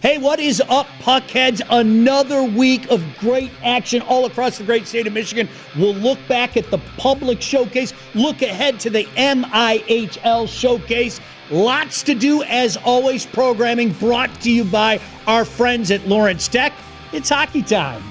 Hey, what is up, Puckheads? Another week of great action all across the great state of Michigan. We'll look back at the public showcase, look ahead to the MIHL showcase. Lots to do, as always. Programming brought to you by our friends at Lawrence Tech. It's hockey time.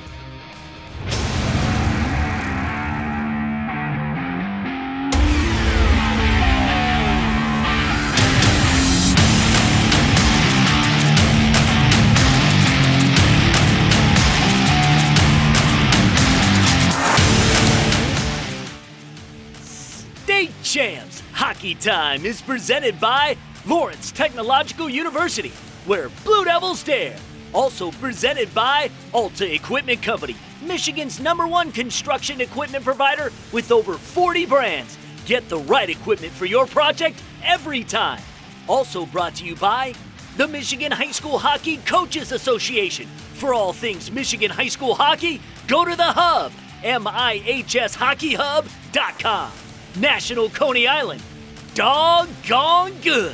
CHAMPS Hockey Time is presented by Lawrence Technological University, where Blue Devils dare. Also presented by Alta Equipment Company, Michigan's #1 construction equipment provider with over 40 brands. Get the right equipment for your project every time. Also brought to you by the Michigan High School Hockey Coaches Association. For all things Michigan High School hockey, go to the Hub, MIHSHockeyHub.com. National Coney Island, doggone good.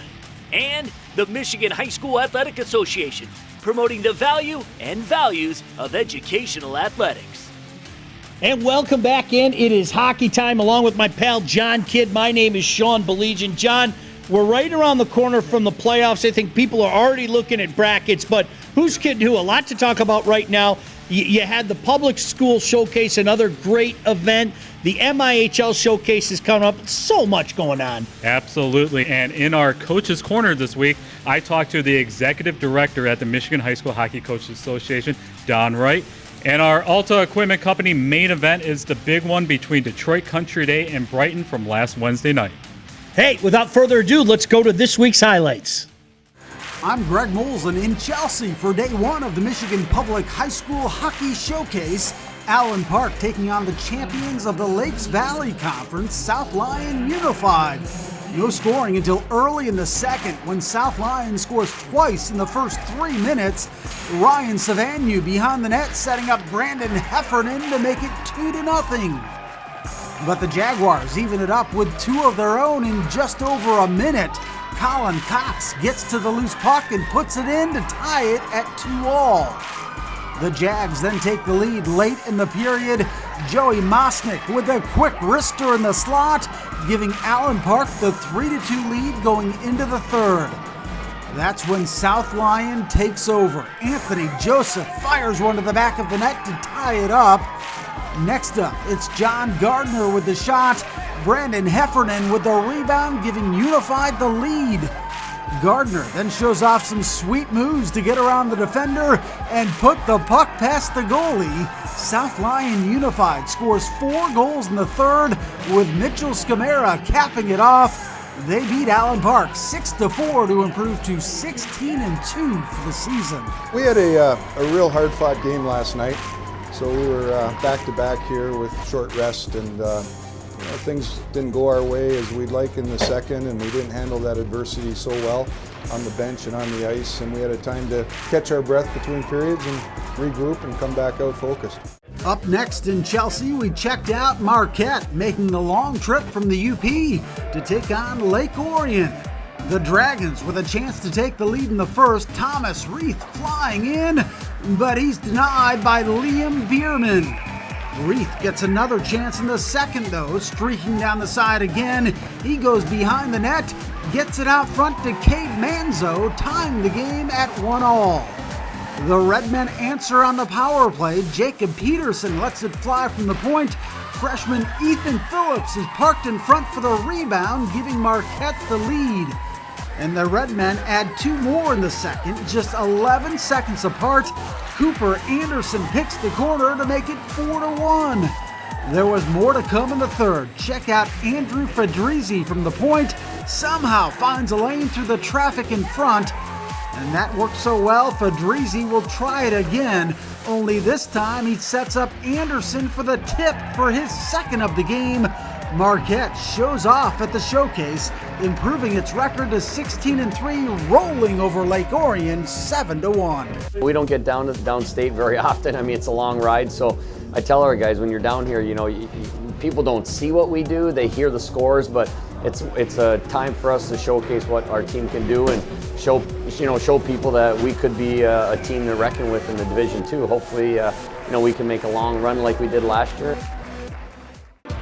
And the Michigan High School Athletic Association, promoting the value and values of educational athletics. And welcome back in. It is hockey time along with my pal John Kidd. My name is Sean Belegian. John, we're right around the corner from the playoffs. I think people are already looking at brackets, but who's kidding who? A lot to talk about right now. You had the public school showcase, another great event. The MIHL showcase is coming up. So much going on. Absolutely. And in our Coaches Corner this week, I talked to the executive director at the Michigan High School Hockey Coaches Association, Don Wright. And our Alta Equipment Company main event is the big one between Detroit Country Day and Brighton from last Wednesday night. Hey, without further ado, let's go to this week's highlights. I'm Greg Molson in Chelsea for day one of the Michigan Public High School Hockey Showcase. Allen Park taking on the champions of the Lakes Valley Conference, South Lyon Unified. No scoring until early in the second when South Lyon scores twice in the first 3 minutes. Ryan Savanu behind the net setting up Brandon Heffernan to make it 2-0. But the Jaguars even it up with two of their own in just over a minute. Colin Cox gets to the loose puck and puts it in to tie it at 2-2. The Jags then take the lead late in the period. Joey Mosnick with a quick wrister in the slot, giving Allen Park the 3-2 lead going into the third. That's when South Lyon takes over. Anthony Joseph fires one to the back of the net to tie it up. Next up, it's John Gardner with the shot. Brandon Heffernan with the rebound, giving Unified the lead. Gardner then shows off some sweet moves to get around the defender and put the puck past the goalie. South Lyon Unified scores 4 goals in the third, with Mitchell Scamara capping it off. They beat Allen Park 6-4 to improve to 16-2 for the season. We had a real hard-fought game last night, so we were back-to-back here with short rest, and things didn't go our way as we'd like in the second, and we didn't handle that adversity so well on the bench and on the ice, and we had a time to catch our breath between periods and regroup and come back out focused. Up next in Chelsea, we checked out Marquette making the long trip from the UP to take on Lake Orion. The Dragons with a chance to take the lead in the first. Thomas Reith flying in, but he's denied by Liam Bierman. Reith gets another chance in the second though, streaking down the side again. He goes behind the net, gets it out front to Cade Manzo, tying the game at 1-1. The Redmen answer on the power play. Jacob Peterson lets it fly from the point. Freshman Ethan Phillips is parked in front for the rebound, giving Marquette the lead. And the Redmen add 2 more in the second, just 11 seconds apart. Cooper Anderson picks the corner to make it 4-1. There was more to come in the third. Check out Andrew Fedrizzi from the point. Somehow finds a lane through the traffic in front. And that worked so well, Fedrizzi will try it again. Only this time he sets up Anderson for the tip for his second of the game. Marquette shows off at the showcase, improving its record to 16-3, rolling over Lake Orion 7-1. We don't get downstate very often. I mean, it's a long ride, so I tell our guys when you're down here, people don't see what we do, they hear the scores, but it's a time for us to showcase what our team can do and show people that we could be a team to reckon with in the Division II. Hopefully, we can make a long run like we did last year.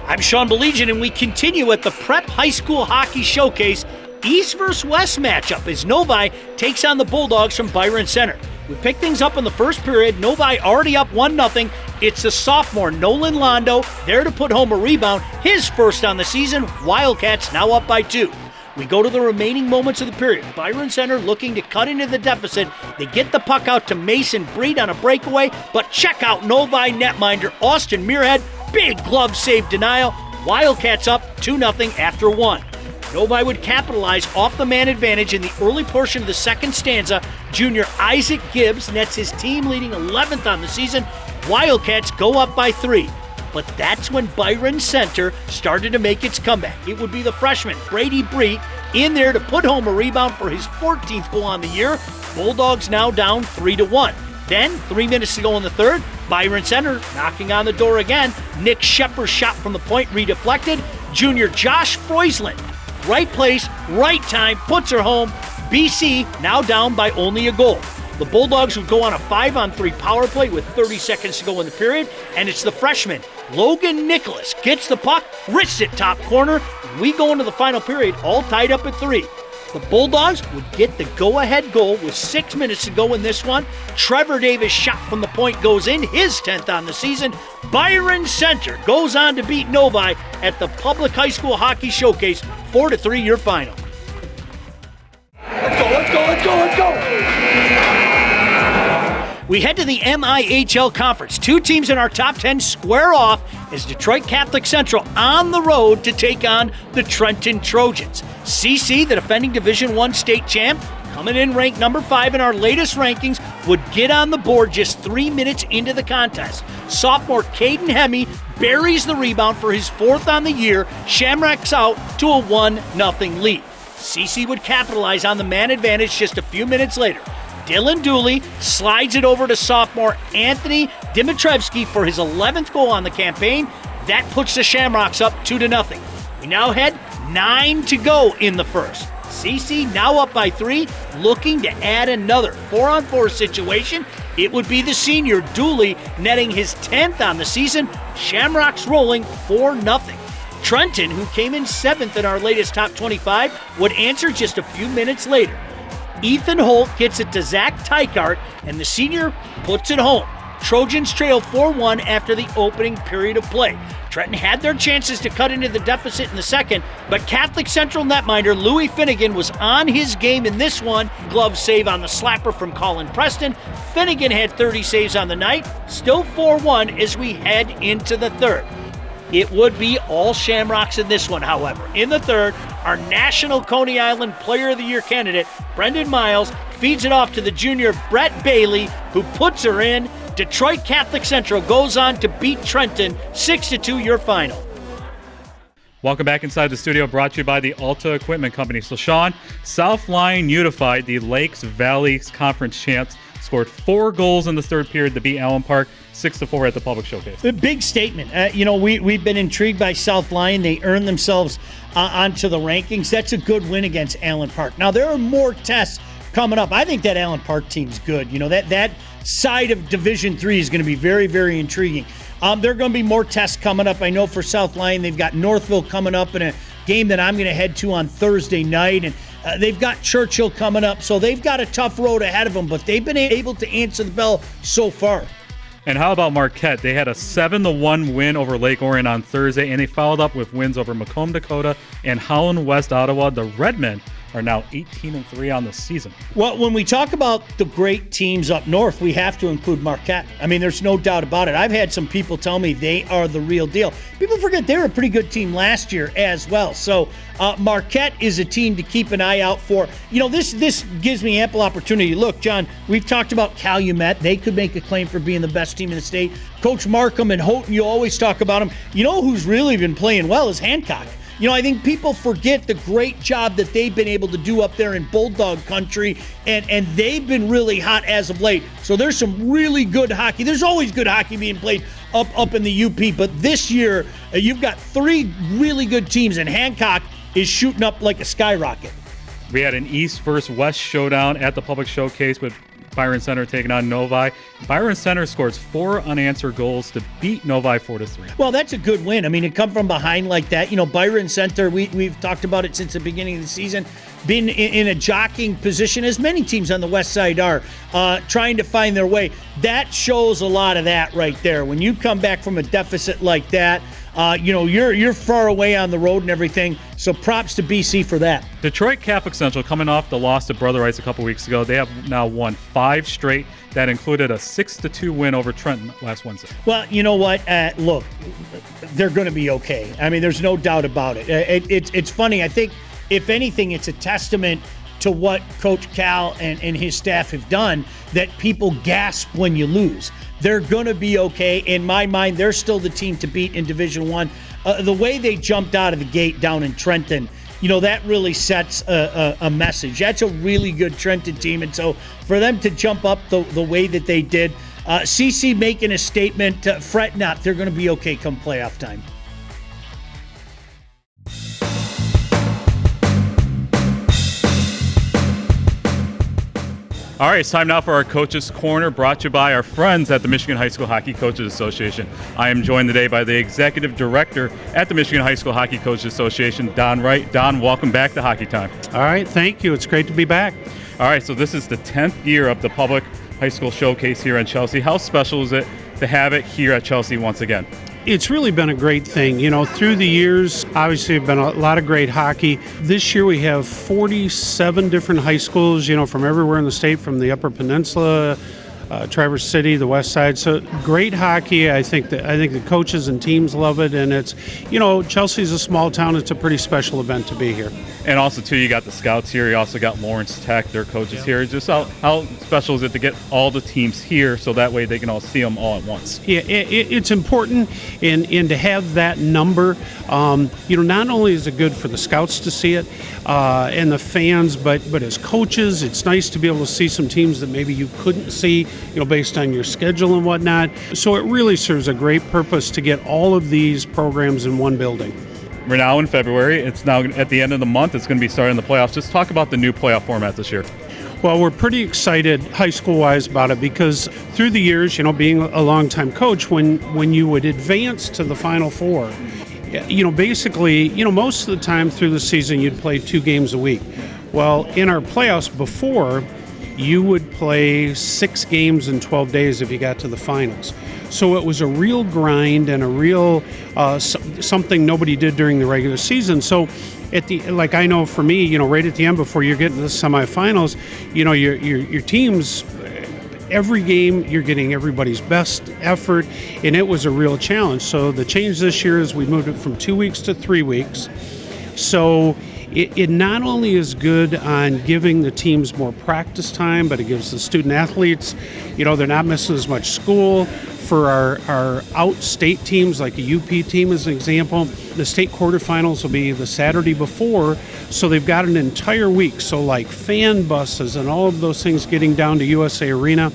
I'm Sean Belegian, and we continue at the Prep High School Hockey Showcase East vs. West matchup as Novi takes on the Bulldogs from Byron Center. We pick things up in the first period. Novi already up 1-0. It's the sophomore Nolan Londo there to put home a rebound, his first on the season. Wildcats now up by 2. We go to the remaining moments of the period. Byron Center looking to cut into the deficit. They get the puck out to Mason Breed on a breakaway, but check out Novi netminder Austin Muirhead. Big glove save denial. Wildcats up 2-0 after 1. Novi would capitalize off the man advantage in the early portion of the second stanza. Junior Isaac Gibbs nets his team leading 11th on the season. Wildcats go up by 3. But that's when Byron Center started to make its comeback. It would be the freshman Brady Breed in there to put home a rebound for his 14th goal on the year. Bulldogs now down 3-1. Then, 3 minutes to go in the third, Byron Center knocking on the door again. Nick Shepard's shot from the point redeflected. Junior Josh Freusland, right place, right time, puts her home. BC now down by only a goal. The Bulldogs would go on a 5-on-3 power play with 30 seconds to go in the period, and it's the freshman Logan Nicholas gets the puck, wrists it top corner, and we go into the final period all tied up at 3. The Bulldogs would get the go-ahead goal with 6 minutes to go in this one. Trevor Davis' shot from the point goes in, his 10th on the season. Byron Center goes on to beat Novi at the Public High School Hockey Showcase, 4-3 your final. Let's go! We head to the MIHL Conference. 2 teams in our top 10 square off as Detroit Catholic Central on the road to take on the Trenton Trojans. CC, the defending Division I state champ, coming in ranked number 5 in our latest rankings, would get on the board just 3 minutes into the contest. Sophomore Caden Hemme buries the rebound for his 4th on the year. Shamrocks out to a 1-0 lead. CC would capitalize on the man advantage just a few minutes later. Dylan Dooley slides it over to sophomore Anthony Dimitrevsky for his 11th goal on the campaign. That puts the Shamrocks up 2-0. We now head 9 to go in the first. CC now up by 3, looking to add another 4-on-4 situation. It would be the senior Dooley netting his 10th on the season. Shamrocks rolling 4-0. Trenton, who came in 7th in our latest top 25, would answer just a few minutes later. Ethan Holt gets it to Zach Tykart, and the senior puts it home. Trojans trail 4-1 after the opening period of play. Trenton had their chances to cut into the deficit in the second, but Catholic Central netminder Louis Finnegan was on his game in this one. Glove save on the slapper from Colin Preston. Finnegan had 30 saves on the night. Still 4-1 as we head into the third. It would be all Shamrocks in this one, however. In the third, our National Coney Island Player of the Year candidate, Brendan Miles, feeds it off to the junior Brett Bailey, who puts her in. Detroit Catholic Central goes on to beat Trenton 6-2 your final. Welcome back inside the studio, brought to you by the Alta Equipment Company. So, Sean, South Lyon Unified, the Lakes Valley Conference champs, scored 4 goals in the third period to beat Allen Park 6-4 at the Public Showcase. A big statement. We've been intrigued by South Lyon. They earned themselves onto the rankings. That's a good win against Allen Park. Now, there are more tests coming up. I think that Allen Park team's good. That side of Division III is going to be very, very intriguing. There are going to be more tests coming up. I know for South Lyon, they've got Northville coming up in a game that I'm going to head to on Thursday night, and they've got Churchill coming up, so they've got a tough road ahead of them, but they've been able to answer the bell so far. And how about Marquette? They had a 7-1 win over Lake Orion on Thursday, and they followed up with wins over Macomb, Dakota, and Howland West Ottawa. The Redmen are now 18-3 on the season. Well, when we talk about the great teams up north, we have to include Marquette. I mean, there's no doubt about it. I've had some people tell me they are the real deal. People forget they were a pretty good team last year as well. So Marquette is a team to keep an eye out for. This gives me ample opportunity. Look, John, we've talked about Calumet. They could make a claim for being the best team in the state. Coach Markham and Houghton, you always talk about them. You know who's really been playing well is Hancock. I think people forget the great job that they've been able to do up there in Bulldog country, and they've been really hot as of late. So there's some really good hockey. There's always good hockey being played up in the UP, but this year you've got 3 really good teams, and Hancock is shooting up like a skyrocket. We had an East versus West showdown at the public showcase with Byron Center taking on Novi. Byron Center scores 4 unanswered goals to beat Novi 4-3. Well, that's a good win. I mean, to come from behind like that, you know, Byron Center, we've talked about it since the beginning of the season, been in a jockeying position, as many teams on the west side are, trying to find their way. That shows a lot of that right there. When you come back from a deficit like that, you know, you're far away on the road and everything, so props to BC for that. Detroit Catholic Central, coming off the loss to Brother Rice a couple weeks ago, they have now won 5 straight. That included a 6-2 win over Trenton last Wednesday. Well, you know what? Look, they're going to be okay. I mean, there's no doubt about it. It's funny. I think, if anything, it's a testament to what Coach Cal and his staff have done that people gasp when you lose. They're going to be okay. In my mind, they're still the team to beat in Division I. The way they jumped out of the gate down in Trenton, you know, that really sets a message. That's a really good Trenton team. And so for them to jump up the way that they did, CC making a statement, fret not, they're going to be okay come playoff time. All right, it's time now for our Coaches Corner, brought to you by our friends at the Michigan High School Hockey Coaches Association. I am joined today by the Executive Director at the Michigan High School Hockey Coaches Association, Don Wright. Don, welcome back to Hockey Time. All right, thank you. It's great to be back. All right, so this is the 10th year of the Public High School Showcase here in Chelsea. How special is it to have it here at Chelsea once again? It's really been a great thing. You know, through the years, obviously, have been a lot of great hockey. This year we have 47 different high schools, you know, from everywhere in the state, from the Upper Peninsula, Traverse City, the West Side. So great hockey. I think the coaches and teams love it, and it's, you know, Chelsea's a small town. It's a pretty special event to be here. And also, too, you got the scouts here. You also got Lawrence Tech, their coaches here. Just how special is it to get all the teams here so that way they can all see them all at once? Yeah, it's important, and to have that number. You know, not only is it good for the scouts to see it and the fans, but as coaches, it's nice to be able to see some teams that maybe you couldn't see, you know, based on your schedule and whatnot. So it really serves a great purpose to get all of these programs in one building. We're now in February. It's now at the end of the month. It's going to be starting the playoffs. Just talk about the new playoff format this year. Well, we're pretty excited high school-wise about it because through the years, you know, being a longtime coach, when you would advance to the Final Four, you know, basically, you know, most of the time through the season, you'd play 2 games a week. Well, in our playoffs before, you would play 6 games in 12 days if you got to the finals. So it was a real grind and a real something nobody did during the regular season. So like I know for me, you know, right at the end before you're getting to the semifinals, you know, your teams, every game you're getting everybody's best effort, and it was a real challenge. So the change this year is we moved it from 2 weeks to 3 weeks. So it not only is good on giving the teams more practice time, but it gives the student athletes, you know, they're not missing as much school. For our out-state teams, like a UP team as an example, the state quarterfinals will be the Saturday before, so they've got an entire week. So like fan buses and all of those things getting down to USA Arena,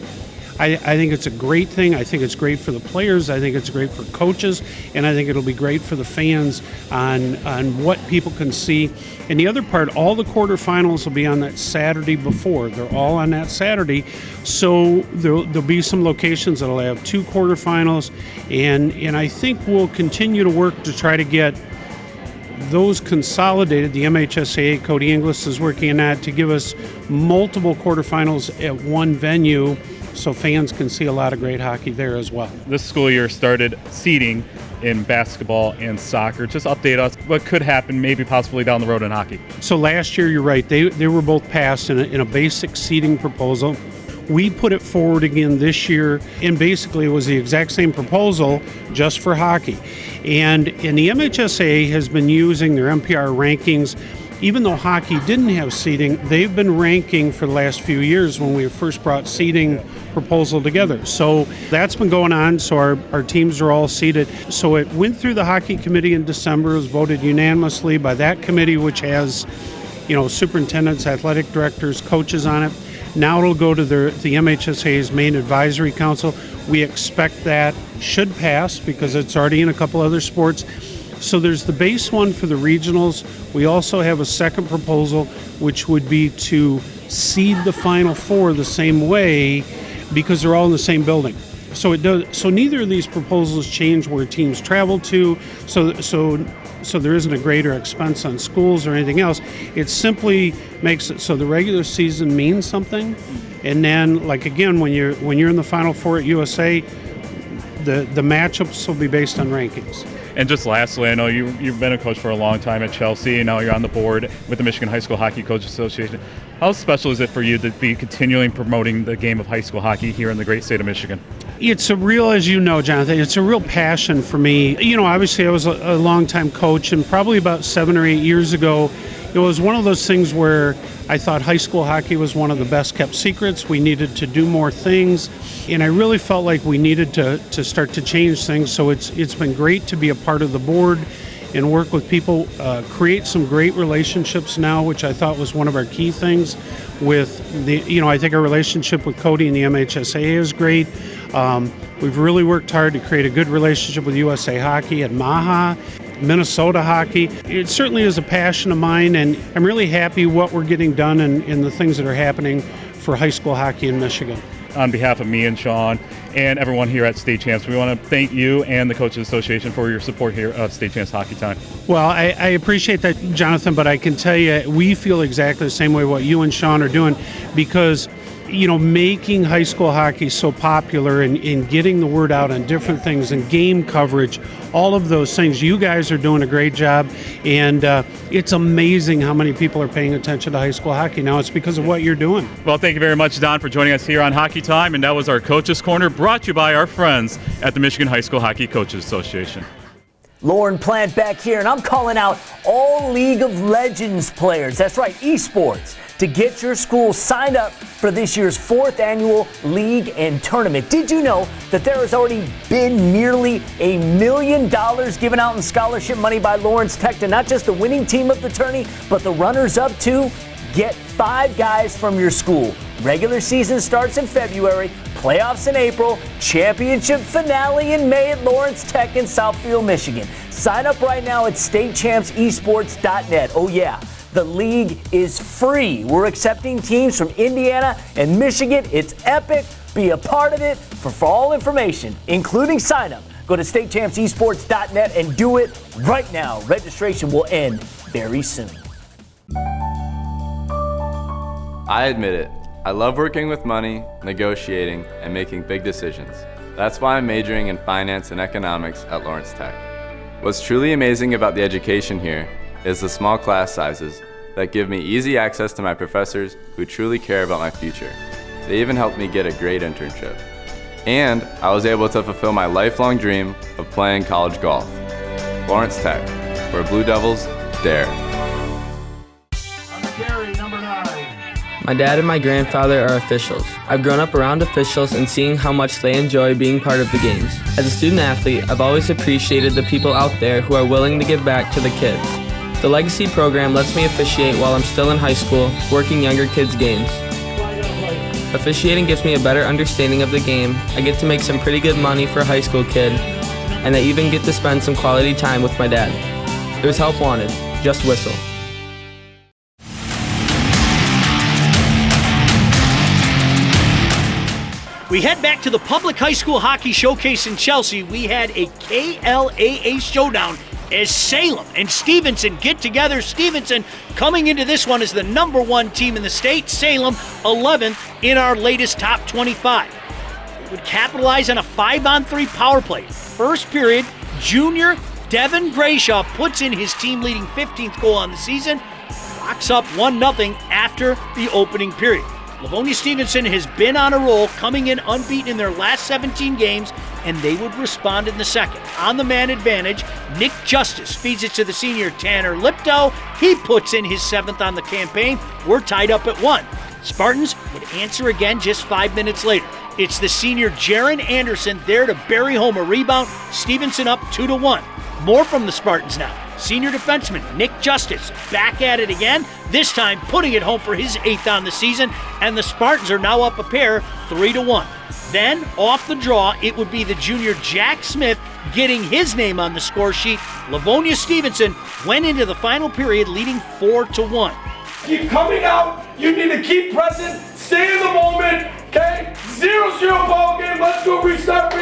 I think it's a great thing. I think it's great for the players. I think it's great for coaches, and I think it'll be great for the fans on what people can see. And the other part, all the quarterfinals will be on that Saturday before. They're all on that Saturday. So there'll be some locations that'll have 2 quarterfinals, and I think we'll continue to work to try to get those consolidated. The MHSAA, Cody Inglis, is working on that to give us multiple quarterfinals at one venue, so fans can see a lot of great hockey there as well. This school year started seeding in basketball and soccer. Just update us what could happen maybe possibly down the road in hockey. So last year, you're right, they were both passed in a basic seeding proposal. We put it forward again this year, and basically it was the exact same proposal just for hockey. And the MHSAA has been using their MPR rankings. Even though hockey didn't have seeding, they've been ranking for the last few years when we first brought seeding proposal together. So that's been going on, so our teams are all seeded. So it went through the hockey committee in December. It was voted unanimously by that committee, which has, you know, superintendents, athletic directors, coaches on it. Now it'll go to the MHSAA's main advisory council. We expect that should pass because it's already in a couple other sports. So there's the base one for the regionals. We also have a second proposal, which would be to seed the Final Four the same way because they're all in the same building. So it does. So neither of these proposals change where teams travel to. So there isn't a greater expense on schools or anything else. It simply makes it so the regular season means something, and then like again when you're in the Final Four at USA, the matchups will be based on rankings. And just lastly, I know you've been a coach for a long time at Chelsea, and now you're on the board with the Michigan High School Hockey Coaches Association. How special is it for you to be continuing promoting the game of high school hockey here in the great state of Michigan? It's a real, as you know, Jonathan, it's a real passion for me. You know, obviously I was a longtime coach, and probably about 7 or 8 years ago, it was one of those things where I thought high school hockey was one of the best kept secrets. We needed to do more things, and I really felt like we needed to start to change things. So it's been great to be a part of the board and work with people, create some great relationships now, which I thought was one of our key things with the, you know, I think our relationship with Cody and the MHSA is great. We've really worked hard to create a good relationship with USA Hockey and Maha, Minnesota Hockey. It certainly is a passion of mine, and I'm really happy what we're getting done and the things that are happening for high school hockey in Michigan. On behalf of me and Sean and everyone here at State Champs, we want to thank you and the Coaches Association for your support here of State Champs Hockey Time. Well, I appreciate that, Jonathan, but I can tell you we feel exactly the same way what you and Sean are doing, because you know, making high school hockey so popular and getting the word out on different things and game coverage, all of those things, you guys are doing a great job, and it's amazing how many people are paying attention to high school hockey now. It's because of what you're doing. Well, thank you very much, Don, for joining us here on Hockey Time, and that was our Coaches Corner, brought to you by our friends at the Michigan High School Hockey Coaches Association. Lauren Plant back here, and I'm calling out all League of Legends players. That's right, eSports, to get your school signed up for this year's 4th annual league and tournament. Did you know that there has already been nearly $1 million given out in scholarship money by Lawrence Tech to not just the winning team of the tourney, but the runners-up too? Get 5 guys from your school. Regular season starts in February, playoffs in April, championship finale in May at Lawrence Tech in Southfield, Michigan. Sign up right now at statechampsesports.net. Oh yeah, the league is free. We're accepting teams from Indiana and Michigan. It's epic. Be a part of it. For all information, including sign up, go to statechampsesports.net and do it right now. Registration will end very soon. I admit it, I love working with money, negotiating, and making big decisions. That's why I'm majoring in finance and economics at Lawrence Tech. What's truly amazing about the education here is the small class sizes that give me easy access to my professors who truly care about my future. They even helped me get a great internship. And I was able to fulfill my lifelong dream of playing college golf. Lawrence Tech, where Blue Devils dare. My dad and my grandfather are officials. I've grown up around officials and seeing how much they enjoy being part of the games. As a student athlete, I've always appreciated the people out there who are willing to give back to the kids. The Legacy program lets me officiate while I'm still in high school, working younger kids' games. Officiating gives me a better understanding of the game. I get to make some pretty good money for a high school kid, and I even get to spend some quality time with my dad. There's help wanted. Just whistle. We head back to the Public High School Hockey Showcase in Chelsea. We had a KLAA showdown as Salem and Stephenson get together. Stephenson coming into this one as the #1 team in the state. Salem 11th in our latest top 25. We would capitalize on a 5-on-3 power play. First period, junior Devin Grayshaw puts in his team-leading 15th goal on the season. Locks up 1-0 after the opening period. Livonia Stephenson has been on a roll, coming in unbeaten in their last 17 games, and they would respond in the second. On the man advantage, Nick Justice feeds it to the senior Tanner Liptow. He puts in his 7th on the campaign. We're tied up at 1. Spartans would answer again just 5 minutes later. It's the senior Jaron Anderson there to bury home a rebound. Stephenson up 2-1. More from the Spartans now. Senior defenseman Nick Justice back at it again, this time putting it home for his 8th on the season, and the Spartans are now up a pair 3-1. Then, off the draw, it would be the junior Jack Smith getting his name on the score sheet. Livonia Stephenson went into the final period leading 4-1. Keep coming out. You need to keep present. Stay in the moment. Okay? 0-0 ball game. Let's go restart.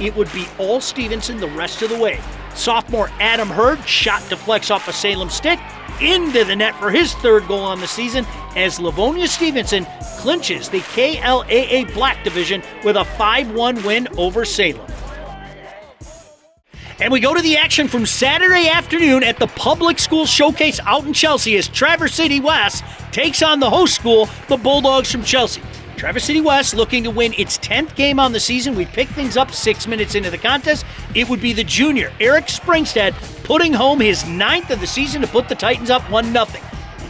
It would be all Stephenson the rest of the way. Sophomore Adam Hurd shot deflects off a Salem stick into the net for his third goal on the season as Livonia Stephenson clinches the KLAA Black Division with a 5-1 win over Salem. And we go to the action from Saturday afternoon at the Public School Showcase out in Chelsea as Traverse City West takes on the host school, the Bulldogs from Chelsea. Traverse City West looking to win its 10th game on the season. We pick things up 6 minutes into the contest. It would be the junior, Eric Springstead, putting home his 9th of the season to put the Titans up 1-0.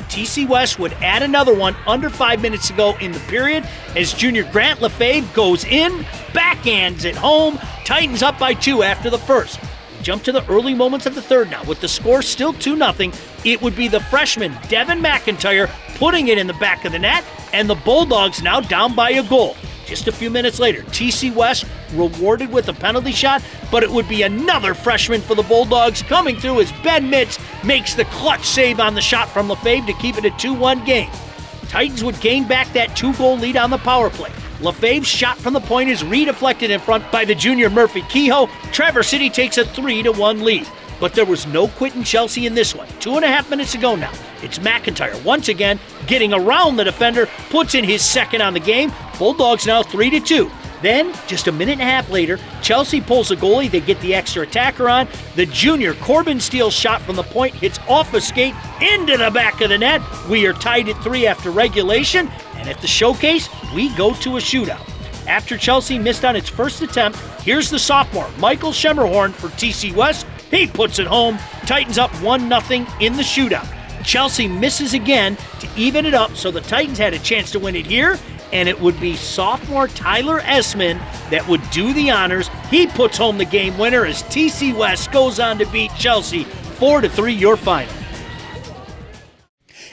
TC West would add another one under 5 minutes to go in the period as junior Grant Lefebvre goes in, backhands it home, Titans up by 2 after the first. Jump to the early moments of the third now. With the score still 2-0, it would be the freshman Devin McIntyre putting it in the back of the net, and the Bulldogs now down by a goal. Just a few minutes later, TC West rewarded with a penalty shot, but it would be another freshman for the Bulldogs coming through as Ben Mitz makes the clutch save on the shot from Lefebvre to keep it a 2-1 game. Titans would gain back that 2-goal lead on the power play. Lefebvre's shot from the point is redeflected in front by the junior Murphy Kehoe. Traverse City takes a 3-1 lead. But there was no quitting Chelsea in this one. 2.5 minutes to go now. It's McIntyre once again getting around the defender, puts in his second on the game. Bulldogs now 3-2. Then, just a minute and a half later, Chelsea pulls a goalie. They get the extra attacker on. The junior Corbin Steele's shot from the point hits off a skate into the back of the net. We are tied at 3 after regulation. And at the showcase, we go to a shootout. After Chelsea missed on its first attempt, here's the sophomore, Michael Schemmerhorn for TC West. He puts it home. Titans up 1-0 in the shootout. Chelsea misses again to even it up, so the Titans had a chance to win it here, and it would be sophomore Tyler Esman that would do the honors. He puts home the game winner as TC West goes on to beat Chelsea 4-3, your final.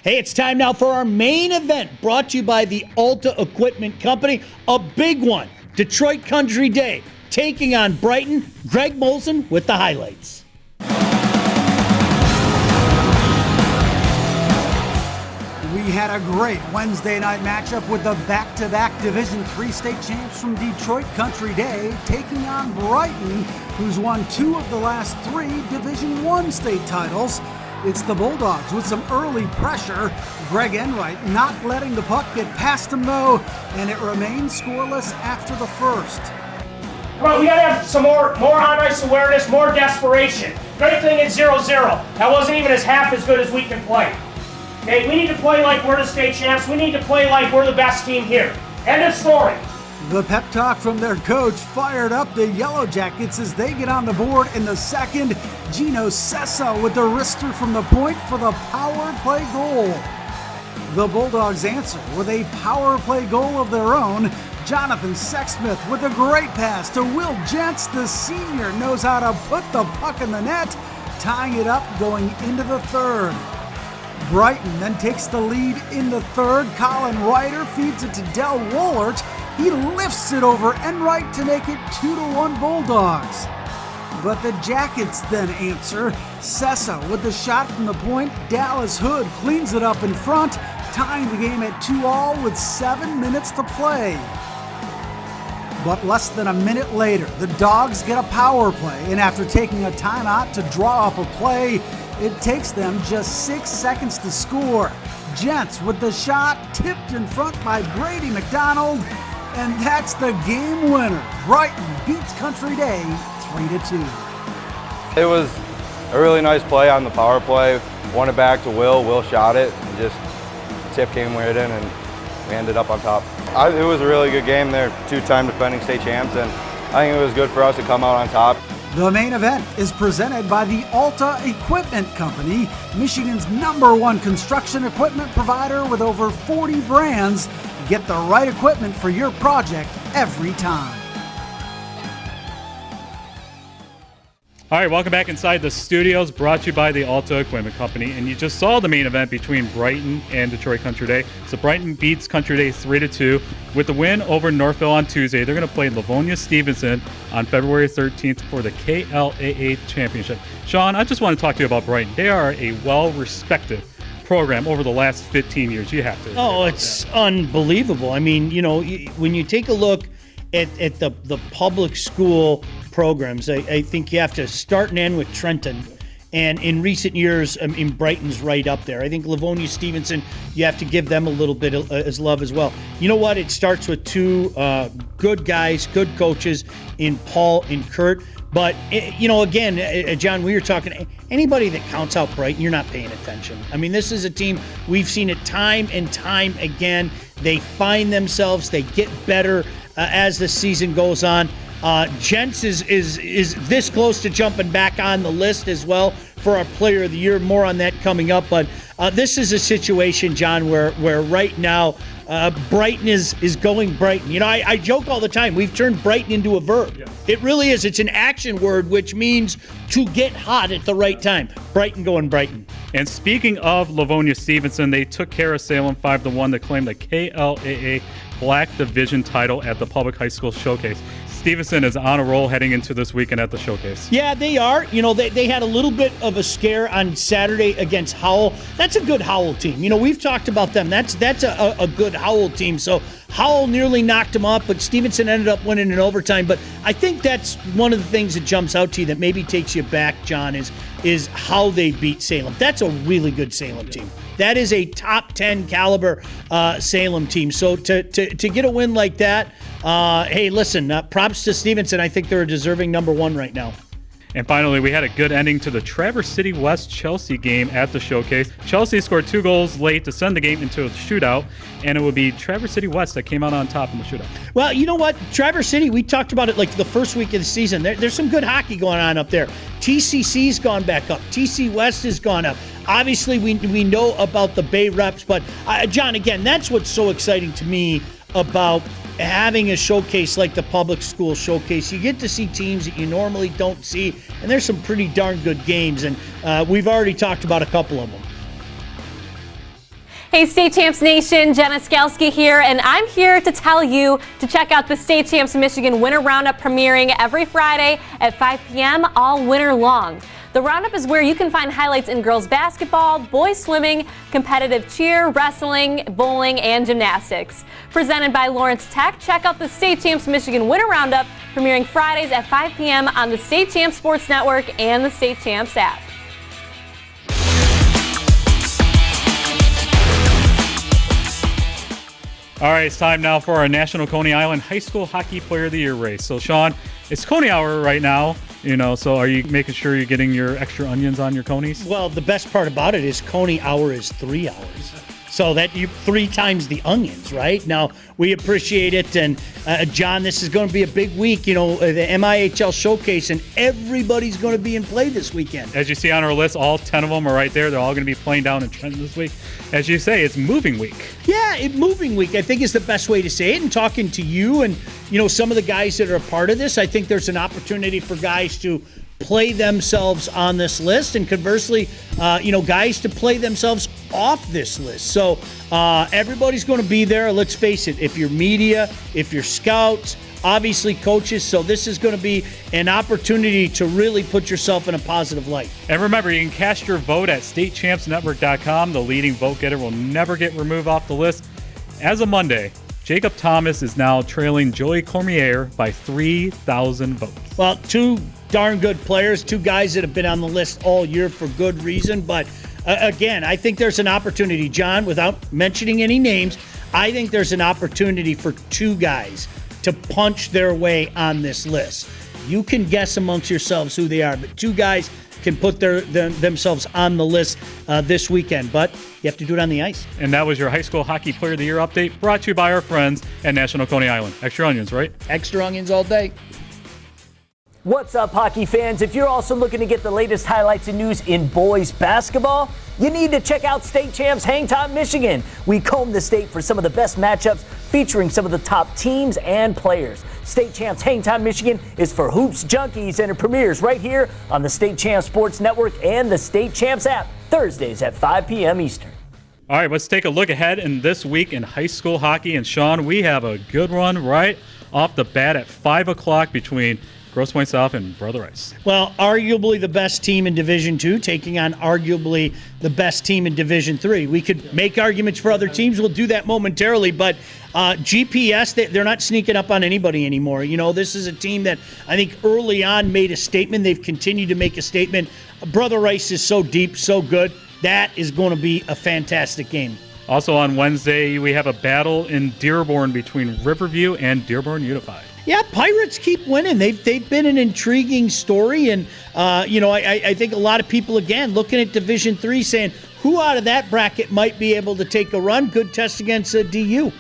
Hey, it's time now for our main event, brought to you by the Alta Equipment Company. A big one, Detroit Country Day, taking on Brighton. Greg Molson with the highlights. We had a great Wednesday night matchup with the back-to-back Division III state champs from Detroit Country Day taking on Brighton, who's won 2 of the last 3 Division I state titles. It's the Bulldogs with some early pressure. Greg Enright not letting the puck get past him though, and it remains scoreless after the first. Come on, we gotta have some more on-ice awareness, more desperation. Great thing at 0-0. That wasn't even half as good as we can play. Okay, we need to play like we're the state champs. We need to play like we're the best team here. End of story. The pep talk from their coach fired up the Yellow Jackets as they get on the board in the second. Gino Sessa with the wrister from the point for the power play goal. The Bulldogs answer with a power play goal of their own. Jonathan Sexsmith with a great pass to Will Gents. The senior knows how to put the puck in the net, tying it up going into the third. Brighton then takes the lead in the third. Colin Ryder feeds it to Del Woolert. He lifts it over Enright to make it 2-1 Bulldogs. But the Jackets then answer. Sessa with the shot from the point. Dallas Hood cleans it up in front, tying the game at 2-2 with 7 minutes to play. But less than a minute later, the Dogs get a power play, and after taking a timeout to draw up a play, it takes them just 6 seconds to score. Gents with the shot tipped in front by Brady McDonald, and that's the game winner. Brighton beats Country Day 3-2. It was a really nice play on the power play. Won it back to Will. Will shot it, and just tip came right in, and we ended up on top. It was a really good game. They're 2-time defending state champs, and I think it was good for us to come out on top. The main event is presented by the Alta Equipment Company, Michigan's #1 construction equipment provider with over 40 brands. Get the right equipment for your project every time. All right, welcome back inside the studios, brought to you by the Alta Equipment Company. And you just saw the main event between Brighton and Detroit Country Day. So Brighton beats Country Day 3-2 with the win over Northville on Tuesday. They're going to play Livonia Stephenson on February 13th for the KLAA Championship. Sean, I just want to talk to you about Brighton. They are a well-respected program over the last 15 years. You have to. Oh, it's unbelievable. I mean, when you take a look at the public school programs, I think you have to start and end with Trenton. And in recent years, Brighton's right up there. I think Livonia Stephenson, you have to give them a little bit as love as well. You know what? It starts with two good guys, good coaches in Paul and Kurt. But, again, John, we were talking, anybody that counts out Brighton, you're not paying attention. I mean, this is a team, we've seen it time and time again. They find themselves, they get better as the season goes on. Gents is this close to jumping back on the list as well for our Player of the Year. More on that coming up. But this is a situation, John, where right now Brighton is going Brighton. I joke all the time. We've turned Brighton into a verb. Yes. It really is. It's an action word, which means to get hot at the right time. Brighton going Brighton. And speaking of Livonia Stephenson, they took care of Salem 5-1 to claim the KLAA Black Division title at the Public High School Showcase. Stephenson is on a roll heading into this weekend at the Showcase. Yeah, they are. They had a little bit of a scare on Saturday against Howell. That's a good Howell team. We've talked about them. That's a good Howell team. So Howell nearly knocked them off, but Stephenson ended up winning in overtime. But I think that's one of the things that jumps out to you that maybe takes you back, John, is how they beat Salem. That's a really good Salem team. That is a top 10 caliber Salem team. So to get a win like that, hey, listen, props to Stephenson. I think they're a deserving number one right now. And finally, we had a good ending to the Traverse City West Chelsea game at the Showcase. Chelsea scored 2 goals late to send the game into a shootout, and it would be Traverse City West that came out on top in the shootout. Well, you know what? Traverse City, we talked about it like the first week of the season. There's some good hockey going on up there. TCC's gone back up. TC West has gone up. Obviously, we know about the Bay Reps, but John, again, that's what's so exciting to me about having a showcase like the public school showcase. You get to see teams that you normally don't see, and there's some pretty darn good games, and we've already talked about a couple of them. Hey, State Champs Nation, Jenna Skalski here, and I'm here to tell you to check out the State Champs Michigan Winter Roundup premiering every Friday at 5 p.m. all winter long. The Roundup is where you can find highlights in girls basketball, boys swimming, competitive cheer, wrestling, bowling, and gymnastics. Presented by Lawrence Tech, check out the State Champs Michigan Winter Roundup premiering Fridays at 5 p.m. on the State Champs Sports Network and the State Champs app. All right, it's time now for our National Coney Island High School Hockey Player of the Year race. So, Sean, it's Coney Hour right now, so are you making sure you're getting your extra onions on your conies? Well, the best part about it is Coney Hour is 3 hours. So that you 3 times the onions, right? Now, we appreciate it. And, John, this is going to be a big week, the MIHL Showcase, and everybody's going to be in play this weekend. As you see on our list, all 10 of them are right there. They're all going to be playing down in Trenton this week. As you say, it's moving week. Yeah, moving week, I think, is the best way to say it. And talking to you and, some of the guys that are a part of this, I think there's an opportunity for guys to play themselves on this list, and conversely, guys to play themselves off this list. So everybody's going to be there. Let's face it, if you're media, if you're scouts, obviously coaches, so this is going to be an opportunity to really put yourself in a positive light. And remember, you can cast your vote at statechampsnetwork.com. The leading vote getter will never get removed off the list. As of Monday, Jacob Thomas is now trailing Joey Cormier by 3,000 votes. Well, 2 darn good players, 2 guys that have been on the list all year for good reason. But again, I think there's an opportunity, John, without mentioning any names, I think there's an opportunity for 2 guys to punch their way on this list. You can guess amongst yourselves who they are, but 2 guys can put themselves on the list this weekend, but you have to do it on the ice. And that was your High School Hockey Player of the Year update, brought to you by our friends at National Coney Island. Extra onions, right? Extra onions all day. What's up, hockey fans? If you're also looking to get the latest highlights and news in boys basketball, you need to check out State Champs Hangtop Michigan. We comb the state for some of the best matchups featuring some of the top teams and players. State Champs Hang Time Michigan is for hoops junkies, and it premieres right here on the State Champs Sports Network and the State Champs app, Thursdays at 5 p.m. Eastern. All right, let's take a look ahead in this week in high school hockey. And Sean, we have a good one right off the bat at 5 o'clock between Grosse Pointe South and Brother Rice. Well, arguably the best team in Division II taking on arguably the best team in Division III. We could make arguments for other teams. We'll do that momentarily, but GPS, they're not sneaking up on anybody anymore. You know, this is a team that I think early on made a statement. They've continued to make a statement. Brother Rice is so deep, so good. That is going to be a fantastic game. Also on Wednesday, we have a battle in Dearborn between Riverview and Dearborn Unified. Yeah, Pirates keep winning. They've been an intriguing story, and I think a lot of people again looking at Division III saying who out of that bracket might be able to take a run. Good test against DU.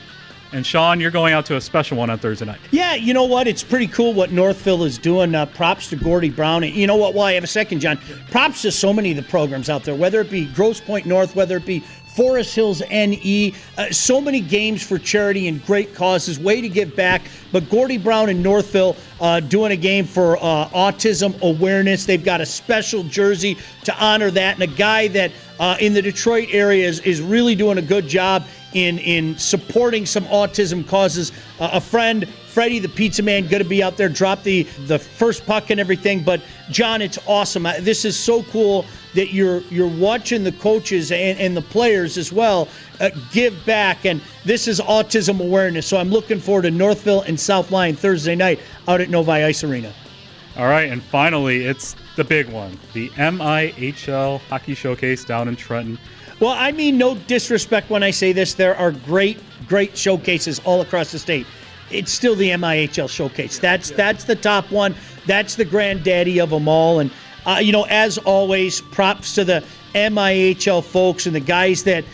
And Sean, you're going out to a special one on Thursday night. Yeah, you know what? It's pretty cool what Northville is doing. Props to Gordy Brown. And you know what? While I have a second, John, props to so many of the programs out there, whether it be Grosse Pointe North, whether it be Forest Hills NE, so many games for charity and great causes, way to give back. But Gordy Brown and Northville doing a game for autism awareness. They've got a special jersey to honor that, and a guy that in the Detroit area is really doing a good job in supporting some autism causes. A friend, Freddie the Pizza Man, going to be out there, drop the first puck and everything. But John, it's awesome. This is so cool that you're watching the coaches and the players as well give back, and this is autism awareness. So I'm looking forward to Northville and South Lyon Thursday night out at Novi Ice Arena. All right, and finally, it's the big one, the MIHL Hockey Showcase down in Trenton. Well, I mean no disrespect when I say this. There are great showcases all across the state. It's still the MIHL Showcase. That's the top one. That's the granddaddy of them all. And as always, props to the MIHL folks and the guys that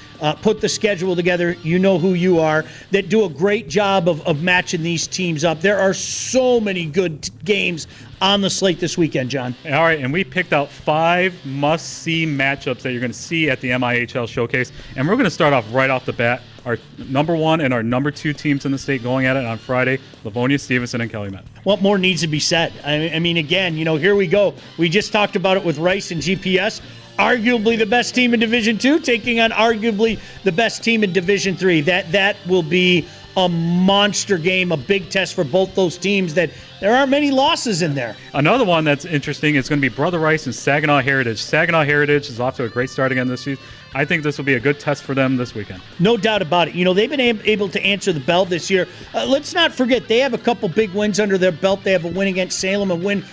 put the schedule together. You know who you are, that do a great job of matching these teams up. There are so many good games on the slate this weekend, John. All right, and we picked out 5 must-see matchups that you're going to see at the MIHL Showcase. And we're going to start off right off the bat. Our number 1 and our number 2 teams in the state going at it on Friday, Livonia, Stephenson, and Calumet. What more needs to be said? I mean, again, here we go. We just talked about it with Rice and GPS. Arguably the best team in Division II taking on arguably the best team in Division III. That will be a monster game, a big test for both those teams that there aren't many losses in there. Another one that's interesting is going to be Brother Rice and Saginaw Heritage. Saginaw Heritage is off to a great start again this season. I think this will be a good test for them this weekend. No doubt about it. They've been able to answer the bell this year. Let's not forget, they have a couple big wins under their belt. They have a win against Salem, a win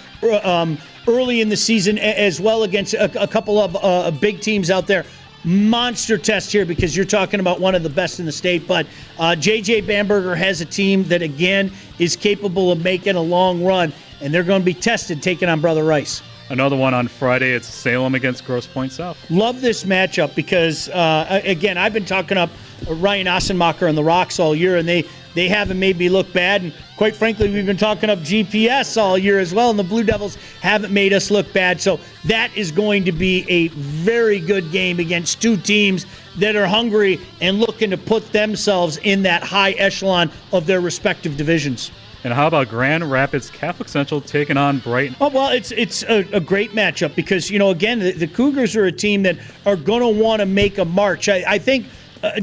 early in the season as well against a couple of big teams out there. Monster test here because you're talking about one of the best in the state. But J.J. Bamberger has a team that, again, is capable of making a long run, and they're going to be tested taking on Brother Rice. Another one on Friday, it's Salem against Grosse Pointe South. Love this matchup because, again, I've been talking up Ryan Ossenmacher and the Rocks all year, and they haven't made me look bad. And quite frankly, we've been talking up GPS all year as well, and the Blue Devils haven't made us look bad. So that is going to be a very good game against 2 teams that are hungry and looking to put themselves in that high echelon of their respective divisions. And how about Grand Rapids Catholic Central taking on Brighton? Oh, well, it's a great matchup because, again, the Cougars are a team that are going to want to make a march. I think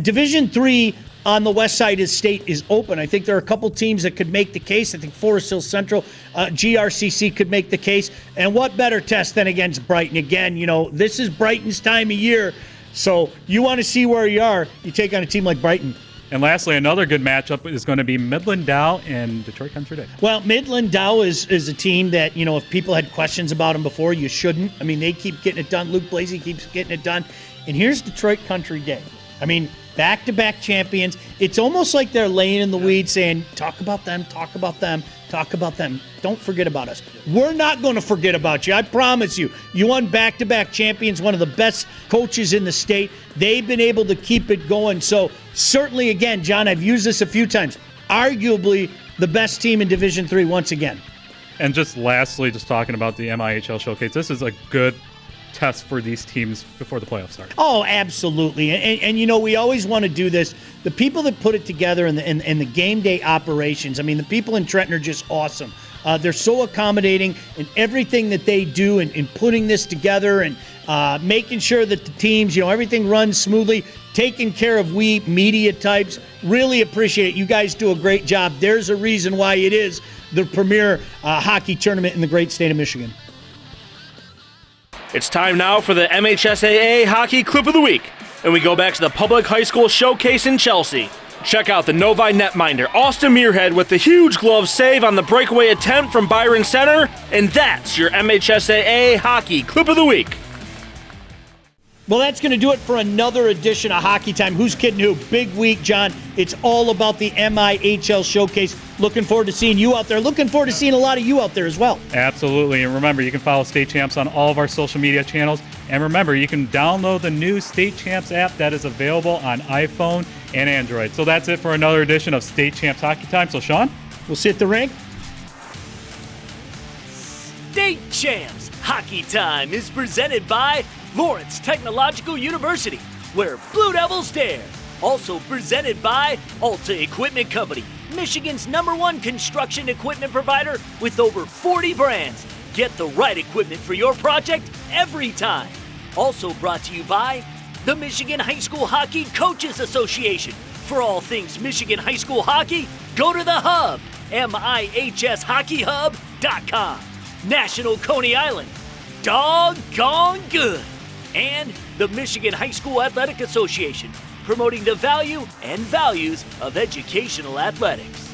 Division III on the west side of the state is open. I think there are a couple teams that could make the case. I think Forest Hills Central, GRCC could make the case. And what better test than against Brighton? Again, this is Brighton's time of year. So you want to see where you are, you take on a team like Brighton. And lastly, another good matchup is going to be Midland Dow and Detroit Country Day. Well, Midland Dow is a team that, if people had questions about them before, you shouldn't. I mean, they keep getting it done. Luke Blasey keeps getting it done. And here's Detroit Country Day. I mean, back-to-back champions. It's almost like they're laying in the weeds saying, talk about them, talk about them, talk about them. Don't forget about us. We're not going to forget about you. I promise you. You won back-to-back champions, one of the best coaches in the state. They've been able to keep it going. So certainly, again, John, I've used this a few times, arguably the best team in Division III once again. And just lastly, just talking about the MIHL Showcase, this is a good test for these teams before the playoffs start. Oh, absolutely. And you know, we always want to do this. The people that put it together and the game day operations, I mean, the people in Trenton are just awesome. They're so accommodating in everything that they do in putting this together and making sure that the teams, you know, everything runs smoothly, taking care of we media types. Really appreciate it. You guys do a great job. There's a reason why it is the premier hockey tournament in the great state of Michigan. It's time now for the MHSAA Hockey Clip of the Week, and we go back to the Public High School Showcase in Chelsea. Check out the Novi netminder, Austin Muirhead, with the huge glove save on the breakaway attempt from Byron Center, and that's your MHSAA Hockey Clip of the Week. Well, that's going to do it for another edition of Hockey Time. Who's Kidding Who? Big week, John. It's all about the MIHL Showcase. Looking forward to seeing you out there. Looking forward to seeing a lot of you out there as well. Absolutely. And remember, you can follow State Champs on all of our social media channels. And remember, you can download the new State Champs app that is available on iPhone and Android. So that's it for another edition of State Champs Hockey Time. So, Sean? We'll see you at the rink. State Champs Hockey Time is presented by Lawrence Technological University, where Blue Devils dare. Also presented by Alta Equipment Company, Michigan's #1 construction equipment provider with over 40 brands. Get the right equipment for your project every time. Also brought to you by the Michigan High School Hockey Coaches Association. For all things Michigan High School hockey, go to the Hub, MIHSHockeyHub.com. National Coney Island, doggone good. And the Michigan High School Athletic Association, promoting the value and values of educational athletics.